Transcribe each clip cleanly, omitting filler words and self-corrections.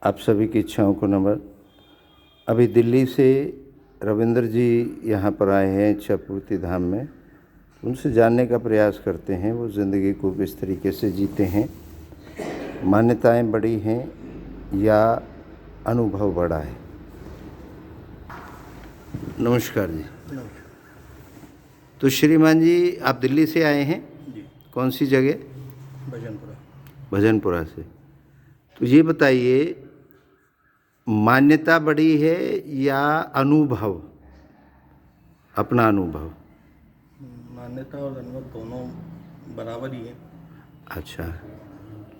आप सभी की इच्छाओं को नमन। अभी दिल्ली से रविंद्र जी यहाँ पर आए हैं इच्छापूर्ति धाम में। उनसे जानने का प्रयास करते हैं वो ज़िंदगी को किस तरीके से जीते हैं, मान्यताएं बड़ी हैं या अनुभव बड़ा है। नमस्कार जी। नमस्कार तो श्रीमान जी, आप दिल्ली से आए हैं? जी। कौन सी जगह? भजनपुरा। भजनपुरा से। तो ये बताइए, मान्यता बड़ी है या अनुभव, अपना अनुभव? मान्यता और अनुभव दोनों बराबर ही है। अच्छा,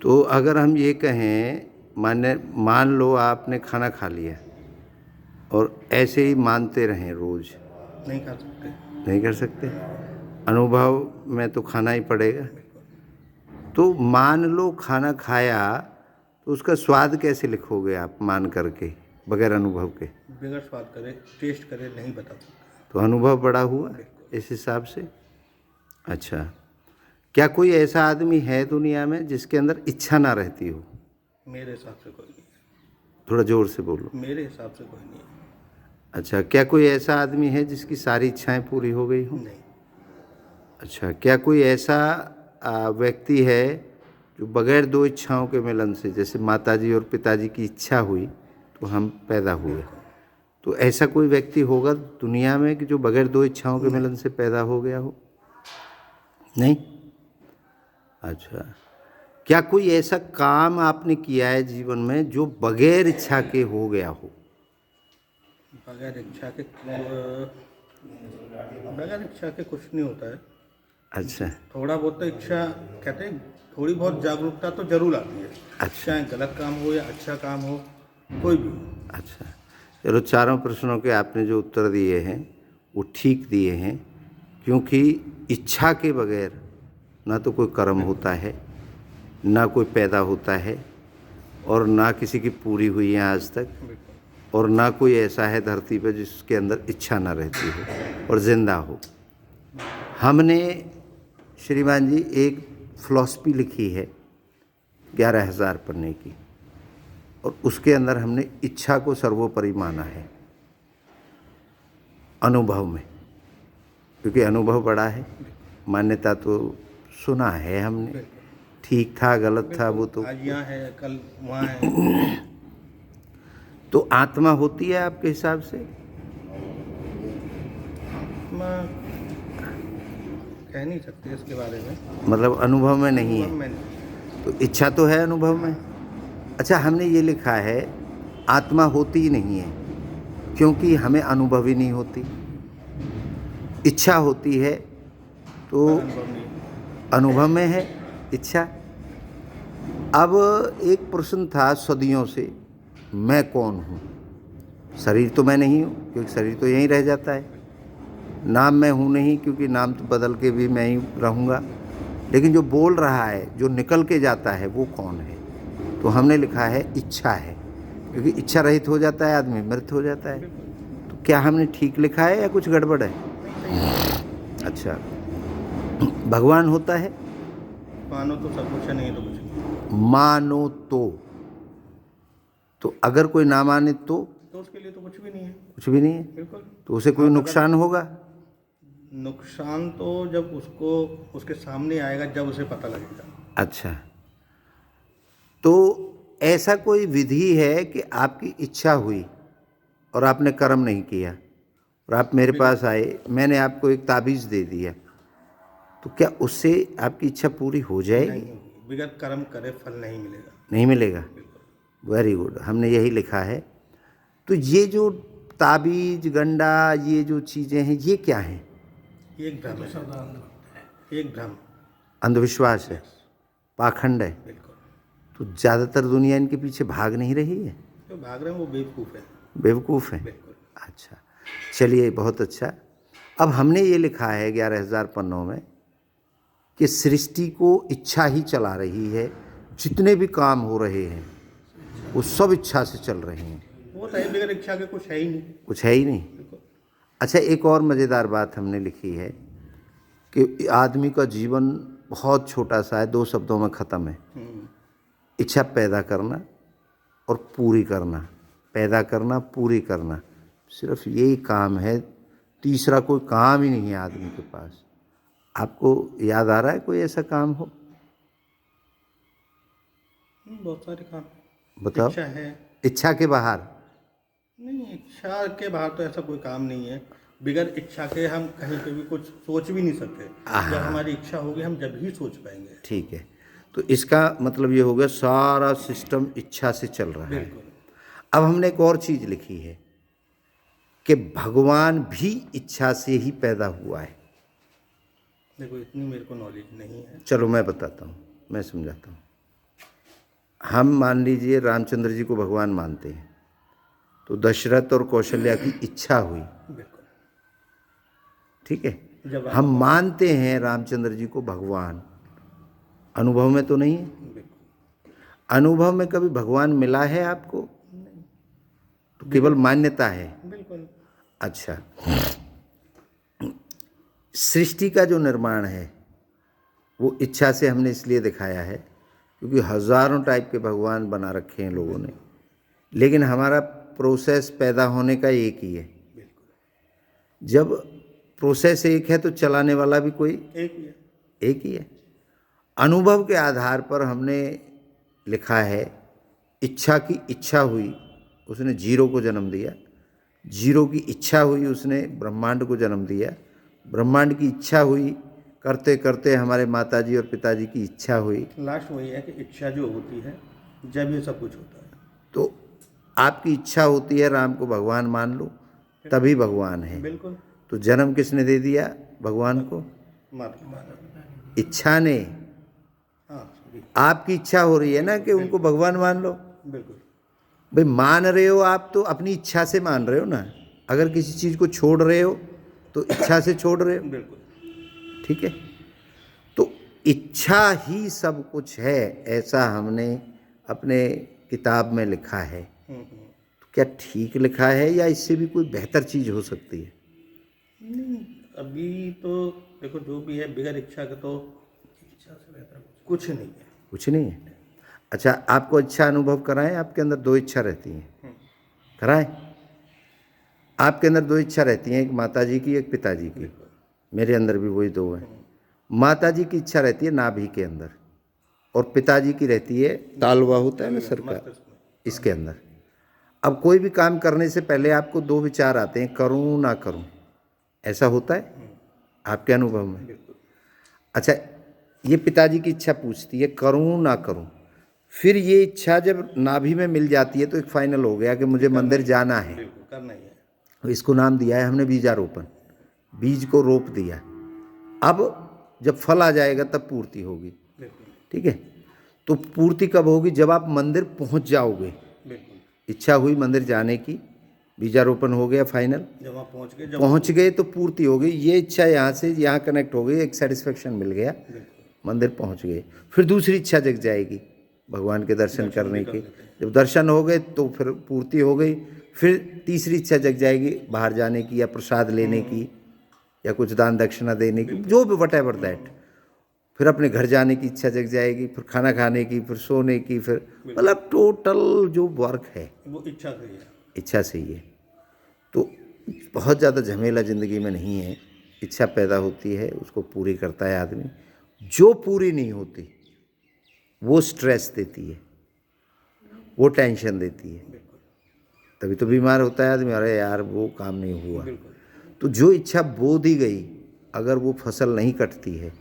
तो अगर हम ये कहें, मान लो आपने खाना खा लिया और ऐसे ही मानते रहें रोज़, नहीं कर सकते। नहीं कर सकते। अनुभव में तो खाना ही पड़ेगा। तो मान लो खाना खाया तो उसका स्वाद कैसे लिखोगे आप मान करके, बगैर अनुभव के? बगैर स्वाद करे, टेस्ट करे, नहीं बता सकते। तो अनुभव बड़ा हुआ इस हिसाब से। अच्छा, क्या कोई ऐसा आदमी है दुनिया में जिसके अंदर इच्छा ना रहती हो? मेरे हिसाब से कोई नहीं है। थोड़ा ज़ोर से बोलो। मेरे हिसाब से कोई नहीं है। अच्छा, क्या कोई ऐसा आदमी है जिसकी सारी इच्छाएं पूरी हो गई हों? नहीं। अच्छा, क्या कोई ऐसा व्यक्ति है जो बगैर दो इच्छाओं के मिलन से, जैसे माताजी और पिताजी की इच्छा हुई तो हम पैदा हुए, तो ऐसा कोई व्यक्ति होगा दुनिया में कि जो बगैर दो इच्छाओं के मिलन से पैदा हो गया हो? नहीं। अच्छा, क्या कोई ऐसा काम आपने किया है जीवन में जो बगैर इच्छा के हो गया हो? बगैर इच्छा के कुछ नहीं होता है। अच्छा। थोड़ा बहुत तो इच्छा, कहते हैं थोड़ी बहुत जागरूकता तो जरूर आती है। अच्छा। चाहे गलत काम हो या अच्छा काम हो, कोई भी हो। अच्छा, चलो, चारों प्रश्नों के आपने जो उत्तर दिए हैं वो ठीक दिए हैं, क्योंकि इच्छा के बगैर ना तो कोई कर्म होता है, ना कोई पैदा होता है, और ना किसी की पूरी हुई है आज तक, और ना कोई ऐसा है धरती पर जिसके अंदर इच्छा ना रहती हो और जिंदा हो। हमने श्रीमान जी एक फिलॉसफी लिखी है 11,000 पन्ने की, और उसके अंदर हमने इच्छा को सर्वोपरि माना है अनुभव में, क्योंकि अनुभव बड़ा है। मान्यता तो सुना है हमने, ठीक था गलत था वो तो। आज यहाँ है, कल वहाँ है। तो आत्मा होती है आपके हिसाब से? आत्मा कह नहीं सकते इसके बारे में। मतलब अनुभव में नहीं है, मैं नहीं। तो इच्छा तो है अनुभव में। अच्छा, हमने ये लिखा है आत्मा होती ही नहीं है, क्योंकि हमें अनुभव ही नहीं होती। इच्छा होती है तो अनुभव नहीं। अनुभव में है इच्छा। अब एक प्रश्न था सदियों से, मैं कौन हूँ? शरीर तो मैं नहीं हूँ, क्योंकि शरीर तो यहीं रह जाता है। नाम मैं हूँ नहीं, क्योंकि नाम तो बदल के भी मैं ही रहूँगा। लेकिन जो बोल रहा है, जो निकल के जाता है, वो कौन है? तो हमने लिखा है इच्छा है, क्योंकि इच्छा रहित हो जाता है आदमी, मृत हो जाता है। तो क्या हमने ठीक लिखा है या कुछ गड़बड़ है? अच्छा, भगवान होता है? मानो तो सब कुछ है, नहीं तो कुछ नहीं। मानो तो अगर कोई ना माने तो उसके लिए तो कुछ भी नहीं है। कुछ भी नहीं है। बिल्कुल। तो उसे कोई नुकसान होगा? नुकसान तो जब उसको उसके सामने आएगा, जब उसे पता लगेगा। अच्छा, तो ऐसा कोई विधि है कि आपकी इच्छा हुई और आपने कर्म नहीं किया और आप मेरे पास आए, मैंने आपको एक ताबीज़ दे दिया, तो क्या उससे आपकी इच्छा पूरी हो जाएगी? नहीं होगी। बगैर कर्म करे फल नहीं मिलेगा। नहीं मिलेगा। वेरी गुड, हमने यही लिखा है। तो ये जो ताबीज गंडा, ये जो चीज़ें हैं, ये क्या हैं? एक भ्रम है। एक भ्रम, अंधविश्वास है, पाखंड है। बिल्कुल। तो ज़्यादातर दुनिया इनके पीछे भाग नहीं रही है? जो भाग रहे हैं वो बेवकूफ़ है। बेवकूफ़ है। बिल्कुल। अच्छा, चलिए, बहुत अच्छा। अब हमने ये लिखा है 11,000 पन्नों में कि सृष्टि को इच्छा ही चला रही है। जितने भी काम हो रहे हैं वो सब इच्छा से चल रहे हैं। वो तो है, बगैर इच्छा के कुछ है ही नहीं। कुछ है ही नहीं। बिल्कुल। अच्छा, एक और मज़ेदार बात हमने लिखी है कि आदमी का जीवन बहुत छोटा सा है, 2 शब्दों में ख़त्म है। इच्छा पैदा करना और पूरी करना, पैदा करना, पूरी करना, सिर्फ यही काम है। तीसरा कोई काम ही नहीं है आदमी के पास। आपको याद आ रहा है कोई ऐसा काम हो? बहुत सारे काम। बताओ। इच्छा है। इच्छा के बाहर? नहीं, इच्छा के बाहर तो ऐसा कोई काम नहीं है। बिगैर इच्छा के हम कहीं पे भी कुछ सोच भी नहीं सकते। जब हमारी इच्छा होगी हम जब ही सोच पाएंगे। ठीक है, तो इसका मतलब ये हो गया सारा सिस्टम इच्छा से चल रहा है। बिल्कुल। अब हमने एक और चीज़ लिखी है कि भगवान भी इच्छा से ही पैदा हुआ है। देखो, इतनी मेरे को नॉलेज नहीं है। चलो मैं बताता हूँ, मैं समझाता हूँ। हम मान लीजिए रामचंद्र जी को भगवान मानते हैं, तो दशरथ और कौशल्या की इच्छा हुई, बिल्कुल। ठीक है। जब हम मानते हैं रामचंद्र जी को भगवान, अनुभव में तो नहीं है। बिल्कुल। अनुभव में कभी भगवान मिला है आपको? तो केवल मान्यता है। बिल्कुल। अच्छा, सृष्टि का जो निर्माण है वो इच्छा से हमने इसलिए दिखाया है क्योंकि हजारों टाइप के भगवान बना रखे हैं लोगों ने, लेकिन हमारा प्रोसेस पैदा होने का एक ही है। बिल्कुल। जब प्रोसेस एक है तो चलाने वाला भी कोई एक ही है। एक ही है। अनुभव के आधार पर हमने लिखा है इच्छा की इच्छा हुई, उसने जीरो को जन्म दिया। जीरो की इच्छा हुई, उसने ब्रह्मांड को जन्म दिया। ब्रह्मांड की इच्छा हुई, करते करते हमारे माताजी और पिताजी की इच्छा हुई। लास्ट वही है कि इच्छा जो होती है जब ये सब कुछ होता है। तो आपकी इच्छा होती है राम को भगवान मान लो, तभी भगवान है। बिल्कुल। तो जन्म किसने दे दिया भगवान को? माता। इच्छा ने। हाँ। आपकी इच्छा हो रही है ना कि उनको भगवान मान लो। बिल्कुल। भाई मान रहे हो आप तो अपनी इच्छा से मान रहे हो ना। अगर किसी चीज़ को छोड़ रहे हो तो इच्छा से छोड़ रहे हो, बिल्कुल। ठीक है। तो इच्छा ही सब कुछ है, ऐसा हमने अपने किताब में लिखा है। तो क्या ठीक लिखा है या इससे भी कोई बेहतर चीज़ हो सकती है? नहीं, अभी तो देखो जो भी है बिगैर इच्छा के तो इच्छा से बेहतर कुछ नहीं है। कुछ नहीं है। अच्छा, आपको इच्छा अनुभव कराएं? आपके अंदर दो इच्छा रहती हैं, कराएं? आपके अंदर दो इच्छा रहती हैं, एक माता जी की, एक पिताजी की। मेरे अंदर भी वही दो हैं। माता जी की इच्छा रहती है नाभि के अंदर, और पिताजी की रहती है तालवा होता है ना सर का, इसके अंदर। अब कोई भी काम करने से पहले आपको दो विचार आते हैं, करूं ना करूं। ऐसा होता है आपके अनुभव में? अच्छा, ये पिताजी की इच्छा पूछती है करूं ना करूं। फिर ये इच्छा जब नाभि में मिल जाती है तो एक फाइनल हो गया कि मुझे मंदिर जाना है। बिल्कुल करना ही है। तो इसको नाम दिया है हमने बीजारोपण। बीज को रोप दिया। अब जब फल आ जाएगा तब पूर्ति होगी, ठीक है। तो पूर्ति कब होगी? जब आप मंदिर पहुंच जाओगे। बिल्कुल। इच्छा हुई मंदिर जाने की, बीजारोपण हो गया फाइनल, जब वहाँ पहुंच गए तो पूर्ति हो गई। ये इच्छा यहाँ से यहाँ कनेक्ट हो गई, एक सेटिस्फेक्शन मिल गया, मंदिर पहुंच गए। फिर दूसरी इच्छा जग जाएगी भगवान के दर्शन करने की। जब दर्शन हो गए तो फिर पूर्ति हो गई। फिर तीसरी इच्छा जग जाएगी बाहर जाने की, या प्रसाद लेने की, या कुछ दान दक्षिणा देने की, जो भी वट एवर दैट। फिर अपने घर जाने की इच्छा जग जाएगी, फिर खाना खाने की, फिर सोने की, फिर मतलब टोटल जो वर्क है वो इच्छा से ही है। इच्छा से ही है। तो बहुत ज़्यादा झमेला ज़िंदगी में नहीं है। इच्छा पैदा होती है, उसको पूरी करता है आदमी। जो पूरी नहीं होती वो स्ट्रेस देती है, वो टेंशन देती है, तभी तो बीमार होता है आदमी। अरे यार वो काम नहीं हुआ। तो जो इच्छा बो दी गई, अगर वो फसल नहीं कटती है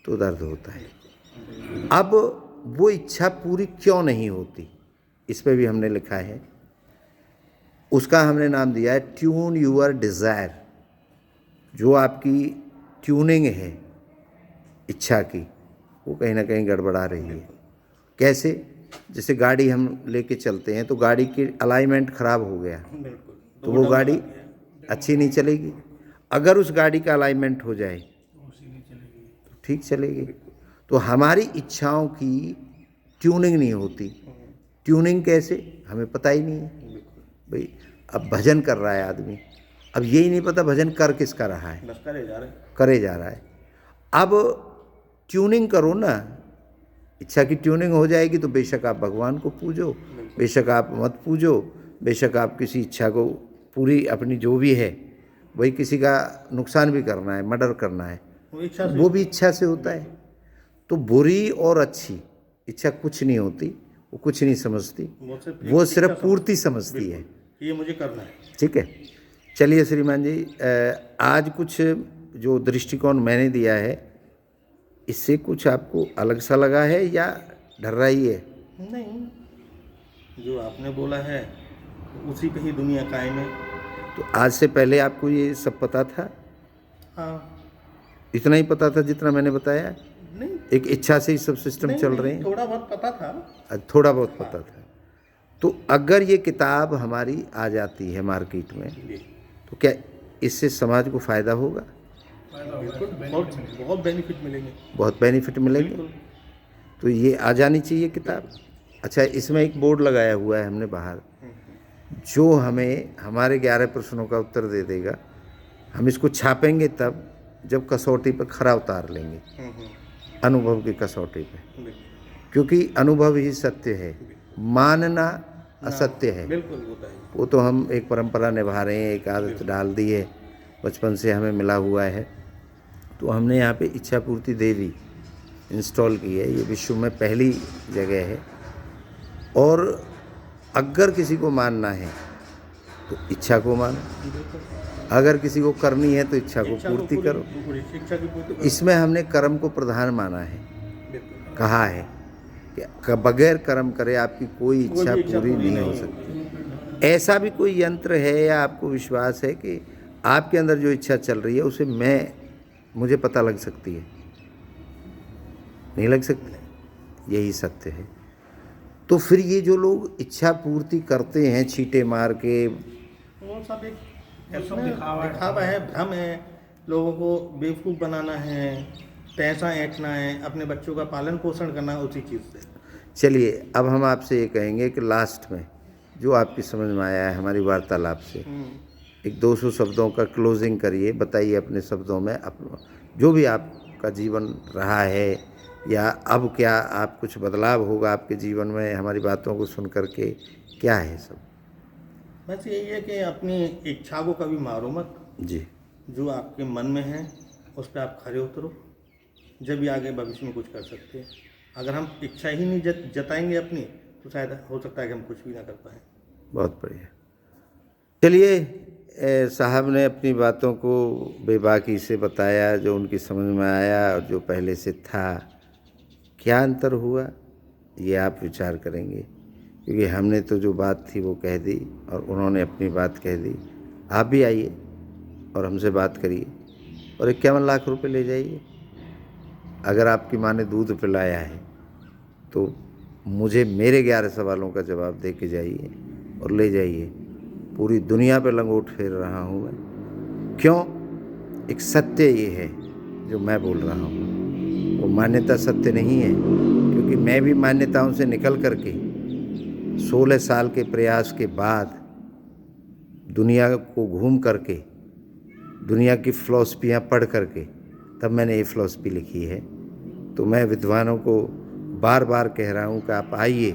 तो दर्द होता है। अब वो इच्छा पूरी क्यों नहीं होती, इस पे भी हमने लिखा है। उसका हमने नाम दिया है ट्यून यूअर डिज़ायर। जो आपकी ट्यूनिंग है इच्छा की, वो कहीं ना कहीं गड़बड़ा रही है। कैसे? जैसे गाड़ी हम लेके चलते हैं तो गाड़ी की अलाइनमेंट खराब हो गया तो वो गाड़ी अच्छी नहीं चलेगी। अगर उस गाड़ी का अलाइनमेंट हो जाए तो ठीक चलेगी। तो हमारी इच्छाओं की ट्यूनिंग नहीं होती। ट्यूनिंग कैसे, हमें पता ही नहीं है। भाई अब भजन कर रहा है आदमी, अब यही नहीं पता भजन कर किसका रहा है, बस करे जा रहे। करे जा रहा है। अब ट्यूनिंग करो ना, इच्छा की ट्यूनिंग हो जाएगी तो बेशक आप भगवान को पूजो, बेशक आप मत पूजो, बेशक आप किसी इच्छा को पूरी अपनी जो भी है, वही किसी का नुकसान भी करना है, मर्डर करना है, वो भी इच्छा से होता है। तो बुरी और अच्छी इच्छा कुछ नहीं होती, वो कुछ नहीं समझती, वो सिर्फ पूर्ति समझती है, ये मुझे करना है। ठीक है। चलिए श्रीमान जी, आज कुछ जो दृष्टिकोण मैंने दिया है इससे कुछ आपको अलग सा लगा है या ढर्रा ही है? नहीं, जो आपने बोला है उसी पे ही दुनिया कायम है। तो आज से पहले आपको ये सब पता था? हाँ। इतना ही पता था जितना मैंने बताया? नहीं, एक इच्छा से ही सब सिस्टम चल रहे हैं? थोड़ा बहुत पता था। थोड़ा बहुत पता था। तो अगर ये किताब हमारी आ जाती है मार्केट में तो क्या इससे समाज को फ़ायदा होगा? बिल्कुल, बहुत बेनिफिट मिलेंगे। बहुत बेनिफिट मिलेंगे। तो ये आ जानी चाहिए किताब। अच्छा, इसमें एक बोर्ड लगाया हुआ है हमने बाहर, जो हमें हमारे 11 प्रश्नों का उत्तर दे देगा। हम इसको छापेंगे तब जब कसौटी पर खरा उतार लेंगे, अनुभव की कसौटी पे, क्योंकि अनुभव ही सत्य है, मानना असत्य है। बिल्कुल होता है। वो तो हम एक परंपरा निभा रहे हैं, एक आदत डाल दी है, बचपन से हमें मिला हुआ है। तो हमने यहाँ पे इच्छा पूर्ति देवी इंस्टॉल की है, ये विश्व में पहली जगह है। और अगर किसी को मानना है तो इच्छा को मानो, अगर किसी को करनी है तो इच्छा को पूर्ति करो। इसमें हमने कर्म को प्रधान माना है, कहा है कि बगैर कर्म करे आपकी कोई इच्छा पूरी नहीं हो सकती। ऐसा भी कोई यंत्र है या आपको विश्वास है कि आपके अंदर जो इच्छा चल रही है उसे मुझे पता लग सकती है? नहीं लग सकती। यही सत्य है। तो फिर ये जो लोग इच्छा पूर्ति करते हैं छींटे मार के, वो सब एक दिखावा है, भ्रम है, लोगों को बेवकूफ़ बनाना है, पैसा ऐंठना है, अपने बच्चों का पालन पोषण करना है उसी चीज़ से। चलिए, अब हम आपसे ये कहेंगे कि लास्ट में जो आपकी समझ में आया है हमारी वार्तालाप से, एक 200 शब्दों का क्लोजिंग करिए, बताइए अपने शब्दों में जो भी आपका जीवन रहा है या अब क्या आप कुछ बदलाव होगा आपके जीवन में हमारी बातों को सुन करके, क्या है सब? बस यही है कि अपनी इच्छा को कभी मारो मत जी। जो आपके मन में है उस पर आप खरे उतरो, जब भी आगे भविष्य में कुछ कर सकते हैं। अगर हम इच्छा ही नहीं जताएंगे अपनी तो शायद हो सकता है कि हम कुछ भी ना कर पाएँ। बहुत बढ़िया। चलिए, साहब ने अपनी बातों को बेबाकी से बताया, जो उनकी समझ में आया और जो पहले से था। क्या अंतर हुआ ये आप विचार करेंगे, क्योंकि हमने तो जो बात थी वो कह दी और उन्होंने अपनी बात कह दी। आप भी आइए और हमसे बात करिए और 51 लाख रुपए ले जाइए। अगर आपकी माँ ने दूध पिलाया है तो मुझे मेरे 11 सवालों का जवाब दे के जाइए और ले जाइए। पूरी दुनिया पे लंगोट फेर रहा हूँ मैं। क्यों? एक सत्य ये है जो मैं बोल रहा हूँ, वो मान्यता सत्य नहीं है, क्योंकि मैं भी मान्यताओं से निकल करके 16 साल के प्रयास के बाद दुनिया को घूम करके, दुनिया की फ़िलॉसफियाँ पढ़ करके तब मैंने ये फ़िलॉसफी लिखी है। तो मैं विद्वानों को बार बार कह रहा हूँ कि आप आइए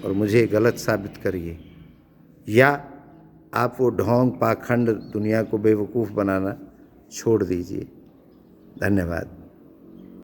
और मुझे गलत साबित करिए, या आप वो ढोंग पाखंड दुनिया को बेवकूफ़ बनाना छोड़ दीजिए। धन्यवाद।